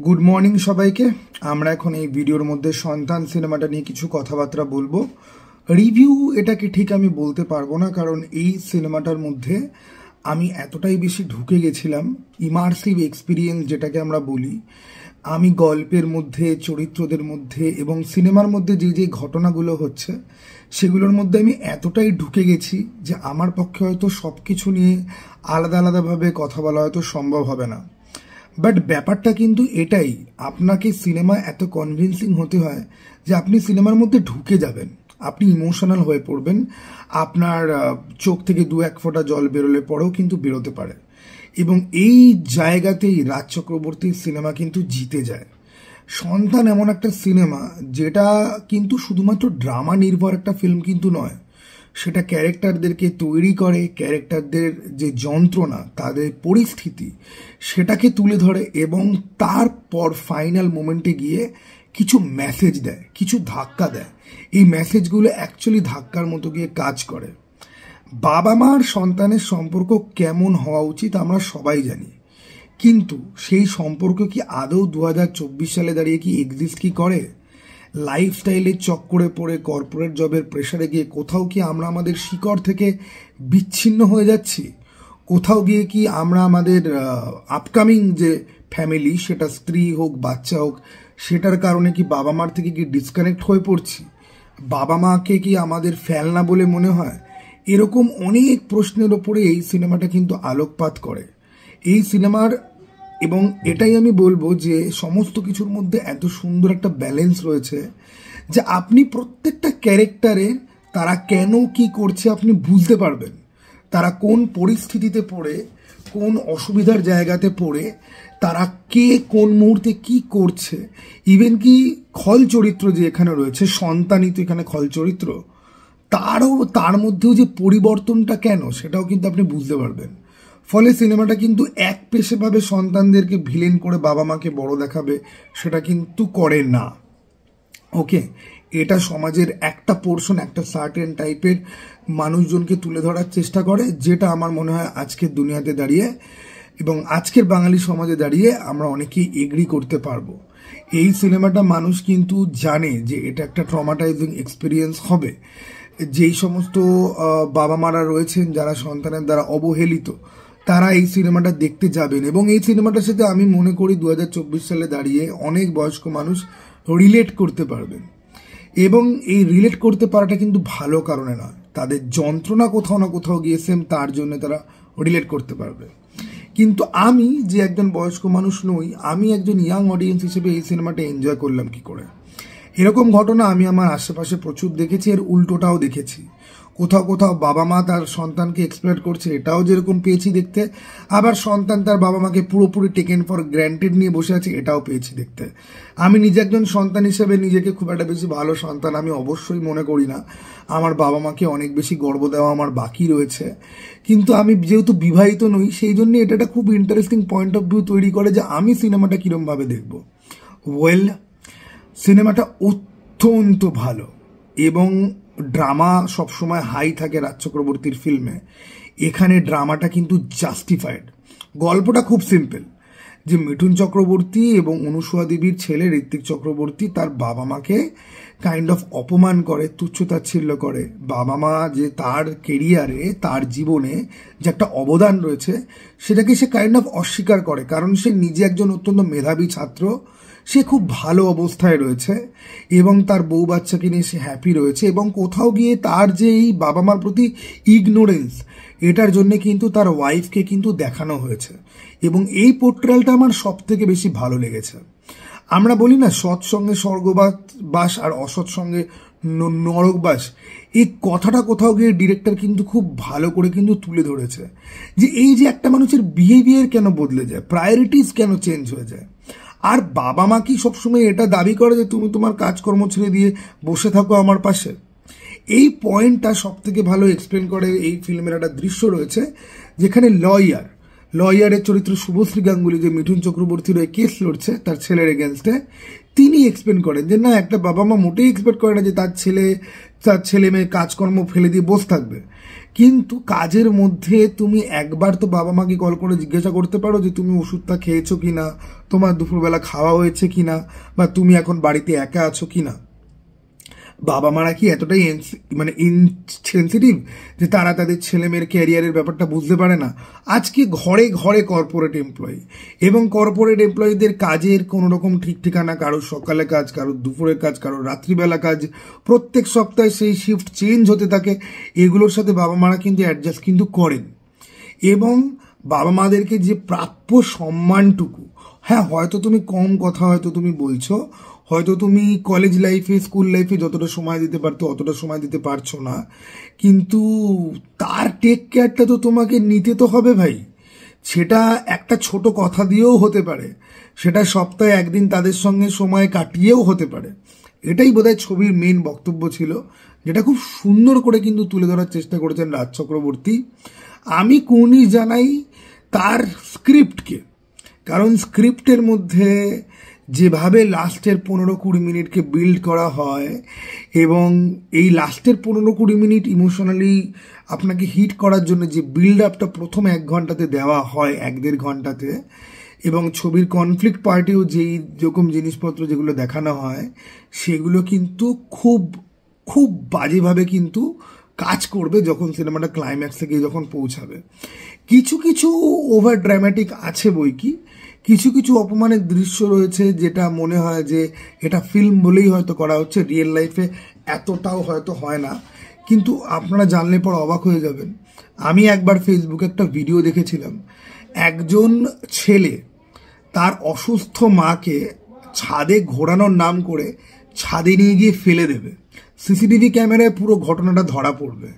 Good morning সবাইকে। আমরা এখন এই ভিডিওর মধ্যে সন্তান সিনেমাটা নিয়ে কিছু কথাবার্তা বলবো। রিভিউ এটাকে ঠিক আমি বলতে পারবো না, কারণ এই সিনেমাটার মধ্যে আমি এতটাই বেশি ঢুকে গেছিলাম, ইমার্সিভ এক্সপিরিয়েন্স যেটাকে আমরা বলি। আমি গল্পের মধ্যে, চরিত্রদের মধ্যে এবং সিনেমার মধ্যে যে যে ঘটনাগুলো হচ্ছে সেগুলোর মধ্যে আমি এতটাই ঢুকে গেছি যে আমার পক্ষে হয়তো সব কিছু নিয়ে আলাদা আলাদাভাবে কথা বলা হয়তো সম্ভব হবে না। বাট ব্যাপারটা কিন্তু এটাই, আপনাকে সিনেমা এত কনভিন্সিং হতে হয় যে আপনি সিনেমার মধ্যে ঢুকে যাবেন, আপনি ইমোশনাল হয়ে পড়বেন, আপনার চোখ থেকে দু এক ফোঁটা জল বেরোলে পরেও কিন্তু বেরোতে পারে। এবং এই জায়গাতেই রাজ চক্রবর্তীর সিনেমা কিন্তু জিতে যায়। সন্তান এমন একটা সিনেমা যেটা কিন্তু শুধুমাত্র ড্রামা নির্ভর একটা ফিল্ম কিন্তু নয়, সেটা ক্যারেক্টারদেরকে তৈরি করে, ক্যারেক্টারদের যে যন্ত্রণা, তাদের পরিস্থিতি সেটাকে তুলে ধরে এবং তারপর ফাইনাল মোমেন্টে গিয়ে কিছু মেসেজ দেয়, কিছু ধাক্কা দেয়। এই মেসেজগুলো অ্যাকচুয়ালি ধাক্কার মতো গিয়ে কাজ করে। বাবা মার সন্তানের সম্পর্ক কেমন হওয়া উচিত আমরা সবাই জানি, কিন্তু সেই সম্পর্ক কি আদৌ 2024 সালে দাঁড়িয়ে কি এক্সিস্ট কি করে? লাইফস্টাইলের চক্করে পড়ে, কর্পোরেট জবের প্রেশারে গিয়ে কোথাও কি আমরা আমাদের শিকড় থেকে বিচ্ছিন্ন হয়ে যাচ্ছি? কোথাও গিয়ে কি আমরা আমাদের আপকামিং যে ফ্যামিলি, সেটা স্ত্রী হোক, বাচ্চা হোক, সেটার কারণে কি বাবা মার থেকে কি ডিসকানেক্ট হয়ে পড়ছি? বাবা মাকে কি আমাদের ফেলনা বলে মনে হয়? এরকম অনেক প্রশ্নের ওপরে এই সিনেমাটা কিন্তু আলোকপাত করে। এই সিনেমার, এবং এটাই আমি বলবো যে সমস্ত কিছুর মধ্যে এত সুন্দর একটা ব্যালেন্স রয়েছে যে আপনি প্রত্যেকটা ক্যারেক্টারে তারা কেন কি করছে আপনি বুঝতে পারবেন। তারা কোন পরিস্থিতিতে পড়ে, কোন অসুবিধার জায়গাতে পড়ে, তারা কে কোন মুহূর্তে কি করছে। ইভেন কি খল চরিত্র যে এখানে রয়েছে, সন্তানই তো এখানে খল চরিত্র, তার মধ্যেও যে পরিবর্তনটা কেন সেটাও কিন্তু আপনি বুঝতে পারবেন। ফলে সিনেমাটা কিন্তু এক পেশেভাবে সন্তানদেরকে ভিলেন করে বাবা মাকে বড় দেখাবে সেটা কিন্তু করে না। ওকে, এটা সমাজের একটা পোর্শন, একটা সার্টেন টাইপের মানুষজনকে তুলে ধরার চেষ্টা করে, যেটা আমার মনে হয় আজকের দুনিয়াতে দাঁড়িয়ে এবং আজকের বাঙালি সমাজে দাঁড়িয়ে আমরা অনেকেই এগ্রি করতে পারবো। এই সিনেমাটা মানুষ কিন্তু জানে যে এটা একটা ট্রমাটাইজিং এক্সপিরিয়েন্স হবে। যেই সমস্ত বাবা মারা রয়েছেন যারা সন্তানের দ্বারা অবহেলিত, তারা এই সিনেমাটা দেখতে যাবেন এবং এই সিনেমাটার সাথে আমি মনে করি 2024 সালে দাঁড়িয়ে অনেক বয়স্ক মানুষ রিলেট করতে পারবেন। এবং এই রিলেট করতে পারাটা কিন্তু ভালো কারণে নয়, তাদের যন্ত্রণা কোথাও না কোথাও গিয়েছেন তার জন্য তারা রিলেট করতে পারবে। কিন্তু আমি যে একজন বয়স্ক মানুষ নই, আমি একজন ইয়াং অডিয়েন্স হিসেবে এই সিনেমাটা এনজয় করলাম কি করে? এরকম ঘটনা আমি আমার আশেপাশে প্রচুর দেখেছি, এর উল্টোটাও দেখেছি। কোথাও কোথাও বাবা মা তার সন্তানকে এক্সপ্লয়েট করছে, এটাও যেরকম পেয়েছি দেখতে। আবার সন্তান তার বাবা মাকে পুরোপুরি টেকেন ফর গ্র্যান্টেড নিয়ে বসে আছে, এটাও পেয়েছি দেখতে। আমি নিজে একজন সন্তান হিসেবে নিজেকে খুব একটা বেশি ভালো সন্তান আমি অবশ্যই মনে করি না। আমার বাবা মাকে অনেক বেশি গর্ব দেওয়া আমার বাকি রয়েছে। কিন্তু আমি যেহেতু বিবাহিত নই, সেই জন্য এটা একটা খুব ইন্টারেস্টিং পয়েন্ট অফ ভিউ তৈরি করে যে আমি সিনেমাটা কিরমভাবে দেখব। ওয়েল, সিনেমাটা অত্যন্ত ভালো এবং ড্রামা সবসময় হাই থাকে রাজ চক্রবর্তীর ফিল্মে। এখানে ড্রামাটা কিন্তু জাস্টিফাইড। গল্পটা খুব সিম্পল, যে মিঠুন চক্রবর্তী এবং অনুসুয়া দেবীর ছেলে ঋত্বিক চক্রবর্তী তার বাবা মাকে কাইন্ড অফ অপমান করে, তুচ্ছতাচ্ছিল্য করে। বাবা মা যে তার কেরিয়ারে, তার জীবনে যে একটা অবদান রয়েছে সেটাকে সে কাইন্ড অফ অস্বীকার করে, কারণ সে নিজে একজন অত্যন্ত মেধাবী ছাত্র, সে খুব ভালো অবস্থায় রয়েছে এবং তার বউ বাচ্চাকে নিয়ে সে হ্যাপি রয়েছে। এবং কোথাও গিয়ে তার যে এই বাবা মার প্রতি ইগনোরেন্স, এটার জন্য কিন্তু তার ওয়াইফকে কিন্তু দেখানো হয়েছে এবং এই পোর্ট্রেলটা আমার সব থেকে বেশি ভালো লেগেছে। আমরা বলি না সৎসঙ্গে স্বর্গবাস আর অসৎ সঙ্গে নরকবাস, এই কথাটা কোথাও গিয়ে ডিরেক্টর কিন্তু খুব ভালো করে কিন্তু তুলে ধরেছে যে এই যে একটা মানুষের বিহেভিয়ার কেন বদলে যায়, প্রায়োরিটিস কেন চেঞ্জ হয়ে যায়। আর বাবা মা কি সবসময় এটা দাবি করে যে তুমি তোমার কাজকর্ম ছেড়ে দিয়ে বসে থাকো আমার পাশে? এই পয়েন্টটা সব থেকে ভালো এক্সপ্লেন করে এই ফিল্মের একটা দৃশ্য রয়েছে যেখানে লয়ারের চরিত্র শুভশ্রী গাঙ্গুলি, যে মিঠুন চক্রবর্তীর ওই কেস লড়ছে তার ছেলের এগেনস্টে, তিনি এক্সপ্লেন করেন যে না, একটা বাবা মা মোটেই এক্সপেক্ট করে না যে তার ছেলে মেয়ে কাজকর্ম ফেলে দিয়ে বসে থাকবে। কিন্তু কাজের মধ্যে তুমি একবার তো বাবা মাকে কল করে জিজ্ঞাসা করতে পারো যে তুমি ওষুধটা খেয়েছো কিনা, তোমার দুপুরবেলা খাওয়া হয়েছে কিনা, বা তুমি এখন বাড়িতে একা আছো কিনা। বাবা মারা কি এতটাই মানে ইনসেনসিটিভ যে তারা তাদের ছেলে মেয়ের ক্যারিয়ারের ব্যাপারটা বুঝতে পারে না? আজকে ঘরে ঘরে কর্পোরেট এমপ্লয়ি, এবং কর্পোরেট এমপ্লয়ীদের কাজের কোনো রকম ঠিক ঠিকানা, কারোর সকালে কাজ, কারোর দুপুরের কাজ, কারোর রাত্রিবেলা কাজ, প্রত্যেক সপ্তাহে সেই শিফট চেঞ্জ হতে থাকে। এগুলোর সাথে বাবা মারা কিন্তু অ্যাডজাস্ট কিন্তু করেন, এবং বাবা মাদেরকে যে প্রাপ্য সম্মানটুকু, হ্যাঁ হয়তো তুমি কম কথা হয়তো তুমি বলছো, হয়তো তুমি কলেজ লাইফে স্কুল লাইফে যতটা সময় দিতে পারতো অতটা সময় দিতে পারছো না, কিন্তু তার টেক কেয়ারটা তো তোমাকে নিতে তো হবে ভাই। সেটা একটা ছোট কথা দিয়েও হতে পারে, সেটা সপ্তাহে একদিন তাদের সঙ্গে সময় কাটিয়েও হতে পারে। এটাই বোধহয় ছবির মেন বক্তব্য ছিল, যেটা খুব সুন্দর করে কিন্তু তুলে ধরার চেষ্টা করেছেন রাজ চক্রবর্তী। আমি কুর্নিশ জানাই তার স্ক্রিপ্টকে, কারণ স্ক্রিপ্টের মধ্যে যেভাবে লাস্টের 15-20 মিনিটকে বিল্ড করা হয়, এবং এই লাস্টের 15-20 মিনিট ইমোশনালি আপনাকে হিট করার জন্য যে বিল্ড আপটা প্রথম 1 ঘন্টাতে দেওয়া হয়, 1-1.5 ঘন্টাতে, এবং ছবির কনফ্লিক্ট পার্টিও যেই রকম জিনিসপত্র যেগুলো দেখানো হয়, সেগুলো কিন্তু খুব খুব বাজেভাবে কিন্তু কাজ করবে যখন সিনেমাটা ক্লাইম্যাক্সে গিয়ে যখন পৌঁছাবে। কিছু কিছু ওভার ড্রামাটিক আছে বই কি, কিছু কিছু অপমানের দৃশ্য রয়েছে যেটা মনে হয় যে এটা ফিল্ম বলেই হয়তো করা হচ্ছে, রিয়েল লাইফে এতটাও হয়তো হয় না। কিন্তু আপনারা জানলে পর অবাক হয়ে যাবেন। আমি একবার ফেসবুকে একটা ভিডিও দেখেছিলাম, একজন ছেলে তার অসুস্থ মাকে ছাদে ঘোরানোর নাম করে ছাদে নিয়ে গিয়ে ফেলে দেবে, সিসিটিভি ক্যামেরায় পুরো ঘটনাটা ধরা পড়বে,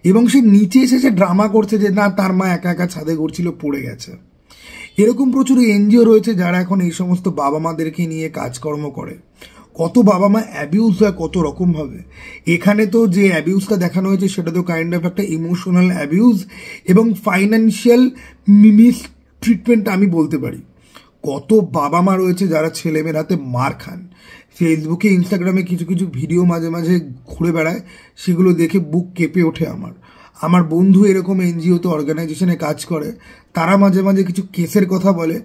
এবং সে নিচে এসে সে ড্রামা করছে যে না তার মা একা একা ছাদে ঘুরছিল পড়ে গেছে। এরকম প্রচুর এনজিও রয়েছে যারা এখন এই সমস্ত বাবা মাদেরকে নিয়ে কাজকর্ম করে। কত বাবা মা অ্যাবিউজ হয় কত রকমভাবে। এখানে তো যে অ্যাবিউজটা দেখানো হয়েছে সেটা তো কাইন্ড অফ একটা ইমোশনাল অ্যাবিউজ এবং ফাইন্যান্সিয়াল মিস ট্রিটমেন্ট আমি বলতে পারি। কত বাবা মা রয়েছে যারা ছেলেমেয়ের হাতে মার খান। ফেসবুকে ইনস্টাগ্রামে কিছু কিছু ভিডিও মাঝে মাঝে ঘুরে বেড়ায়, সেগুলো দেখে বুক কেঁপে ওঠে আমার বন্ধু এরকম এনজিওতে অর্গানাইজেশনে কাজ করে, তারা মাঝে মাঝে কিছু কেসের কথা বলে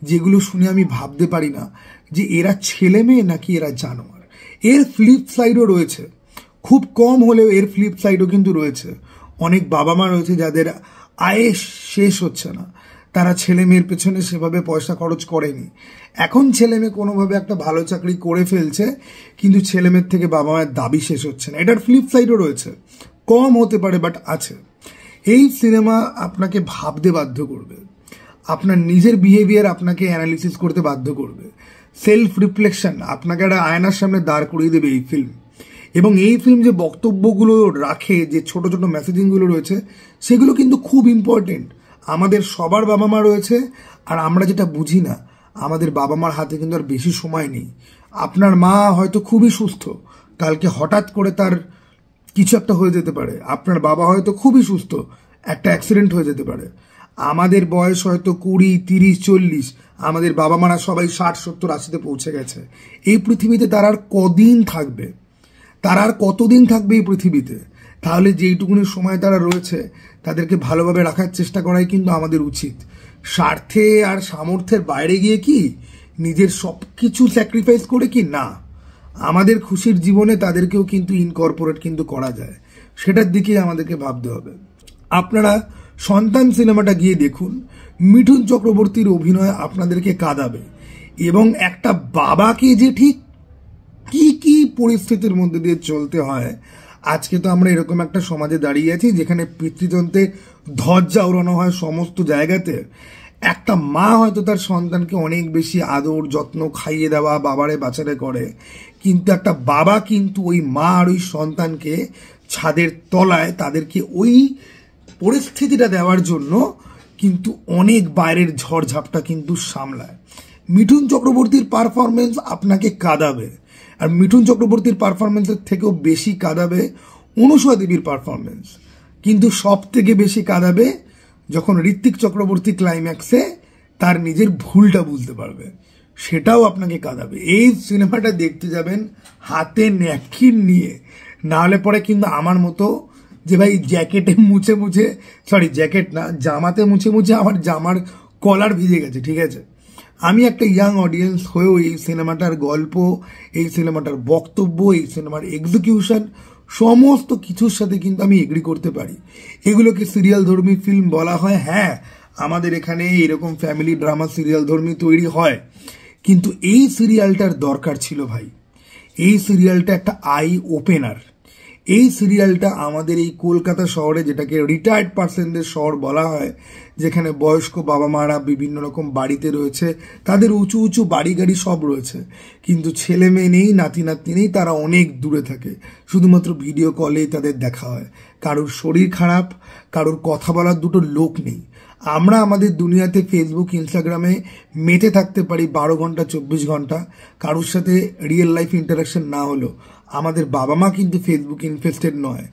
যেগুলো শুনে আমি ভাবতে পারি না যে এরা ছেলে মেয়ে নাকি এরা জানোয়ার। এর ফ্লিপ সাইডও রয়েছে, খুব কম হলেও এর ফ্লিপ সাইডও কিন্তু রয়েছে। অনেক বাবা মা রয়েছে যাদের আয়ে শেষ হচ্ছে না, তারা ছেলে মেয়ের পেছনে সেভাবে পয়সা খরচ করেনি, এখন ছেলে মেয়ে কোনোভাবে একটা ভালো চাকরি করে ফেলছে, কিন্তু ছেলে মেয়ের থেকে বাবা মায়ের দাবি শেষ হচ্ছে না। এটার ফ্লিপ সাইডও রয়েছে, কম হতে পারে বাট আছে। এই সিনেমা আপনাকে ভাবতে বাধ্য করবে, আপনার নিজের বিহেভিয়ার আপনাকে অ্যানালিসিস করতে বাধ্য করবে, সেলফ রিফ্লেকশন আপনাকে একটা আয়নার সামনে দাঁড় করিয়ে দেবে এই ফিল্ম। এবং এই ফিল্ম যে বক্তব্যগুলো রাখে, যে ছোট ছোট মেসেজিংগুলো রয়েছে, সেগুলো কিন্তু খুব ইম্পর্টেন্ট। আমাদের সবার বাবা মা রয়েছে, আর আমরা যেটা বুঝি না, আমাদের বাবা মার হাতে কিন্তু আর বেশি সময় নেই। আপনার মা হয়তো খুবই সুস্থ, কালকে হঠাৎ করে তার কিছু একটা হয়ে যেতে পারে। আপনার বাবা হয়তো খুবই সুস্থ, একটা অ্যাক্সিডেন্ট হয়ে যেতে পারে। আমাদের বয়স হয়তো 20, 30, 40, আমাদের বাবা মারা সবাই 60, 70, 80-তে পৌঁছে গেছে। এই পৃথিবীতে তারা আর কদিন থাকবে, তারা আর কতদিন থাকবে এই পৃথিবীতে? তাহলে যেইটুকুনি সময় তারা রয়েছে তাদেরকে ভালোভাবে রাখার চেষ্টা করাই কিন্তু আমাদের উচিত। স্বার্থে আর সামর্থ্যের বাইরে গিয়ে কি নিজের সব কিছু স্যাক্রিফাইস করে কি না, আমাদের খুশির জীবনে তাদেরকেও কিন্তু ইনকর্পোরেট কিন্তু করা যায়, সেটার দিকে আমাদেরকে ভাবতে হবে। আপনারা সন্তান সিনেমাটা গিয়ে দেখুন, মিঠুন চক্রবর্তীর অভিনয় আপনাদেরকে কাঁদাবে, এবং একটা বাবাকে যে ঠিক কি কি পরিস্থিতির মধ্যে দিয়ে চলতে হয়। আজকে তো আমরা এরকম একটা সমাজে দাঁড়িয়ে আছি যেখানে পিতৃতন্ত্রে ধ্বজা ওড়ানো হয় সমস্ত জায়গাতে। একটা মা হয়তো তার সন্তানকে অনেক বেশি আদর যত্ন খাইয়ে দেওয়া বাবারে বাচ্চারে করে, কিন্তু একটা বাবা কিন্তু ওই মা আর ওই সন্তানকে ছাদের তলায় তাদেরকে ওই পরিস্থিতিটা দেওয়ার জন্য কিন্তু অনেক বাইরের ঝড়ঝাপটা কিন্তু সামলায়। মিঠুন চক্রবর্তীর পারফরমেন্স আপনাকে কাঁদাবে, আর মিঠুন চক্রবর্তীর পারফরমেন্সের থেকেও বেশি কাঁদাবে অনুসয়া দেবীর পারফরমেন্স। কিন্তু সব থেকে বেশি কাঁদাবে যখন ঋত্বিক চক্রবর্তী ক্লাইম্যাক্সে তার নিজের ভুলটা বুঝতে পারবে, সেটাও আপনাকে কাঁদাবে। এই সিনেমাটা দেখতে যাবেন হাতে ন্যাপকিন নিয়ে, নাহলে পরে কিন্তু আমার মতো যে ভাই জ্যাকেটে মুছে মুছে, সরি জ্যাকেট না, জামাতে মুছে মুছে আমার জামার কলার ভিজে গেছে, ঠিক আছে। আমি একটা ইয়াং অডিয়েন্স হয়েও এই সিনেমাটার গল্প, এই সিনেমাটার বক্তব্য, এই সিনেমার এক্সিকিউশন সমস্ত কিছুর সাথে কিন্তু আমি এগ্রি করতে পারি। এগুলোকে সিরিয়াল ধর্মী ফিল্ম বলা হয়, হ্যাঁ আমাদের এখানে এরকম ফ্যামিলি ড্রামা সিরিয়াল ধর্মী তৈরি হয়, কিন্তু এই সিরিয়ালটার দরকার ছিল ভাই। এই সিরিয়ালটা একটা আই ওপেনার। এই সিরিয়ালটা আমাদের এই কলকাতা শহরে, যেটাকে রিটায়ার্ড পার্সনদের শহর বলা হয়, যেখানে বয়স্ক বাবা মারা বিভিন্ন রকম বাড়িতে রয়েছে, তাদের উঁচু উঁচু বাড়ি গাড়ি সব রয়েছে, কিন্তু ছেলে মেয়ে নেই, নাতি নাতনি নেই, তারা অনেক দূরে থাকে, শুধুমাত্র ভিডিও কলেই তাদের দেখা হয়। কারোর শরীর খারাপ, কারোর কথা বলার দুটো লোক নেই। আমরা আমাদের দুনিয়াতে ফেসবুক ইনস্টাগ্রামে মেতে থাকতে পারি 12 ঘন্টা 24 ঘন্টা, কারোর সাথে রিয়েল লাইফ ইন্টারাকশন না হলো। আমাদের বাবা মা কিন্তু ফেসবুক ইনফেস্টেড নয়।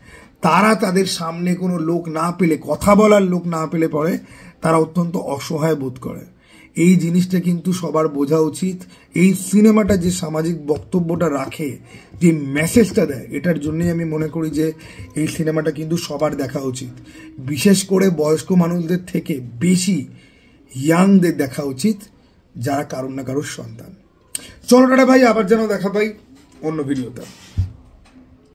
তারা তাদের সামনে কোনো লোক না পেলে, কথা বলার লোক না পেলে পরে তারা অত্যন্ত অসহায় বোধ করে। এই জিনিসটা কিন্তু সবার বোঝা উচিত। এই সিনেমাটা যে সামাজিক বক্তব্যটা রাখে, যে মেসেজটা দেয়, এটার জন্যই আমি মনে করি যে এই সিনেমাটা কিন্তু সবার দেখা উচিত। বিশেষ করে বয়স্ক মানুষদের থেকে বেশি ইয়াংদের দেখা উচিত, যারা কারোর না কারোর সন্তান। চলো টাটা ভাই, আবার যেন দেখা পাই অন্য ভিডিওতে।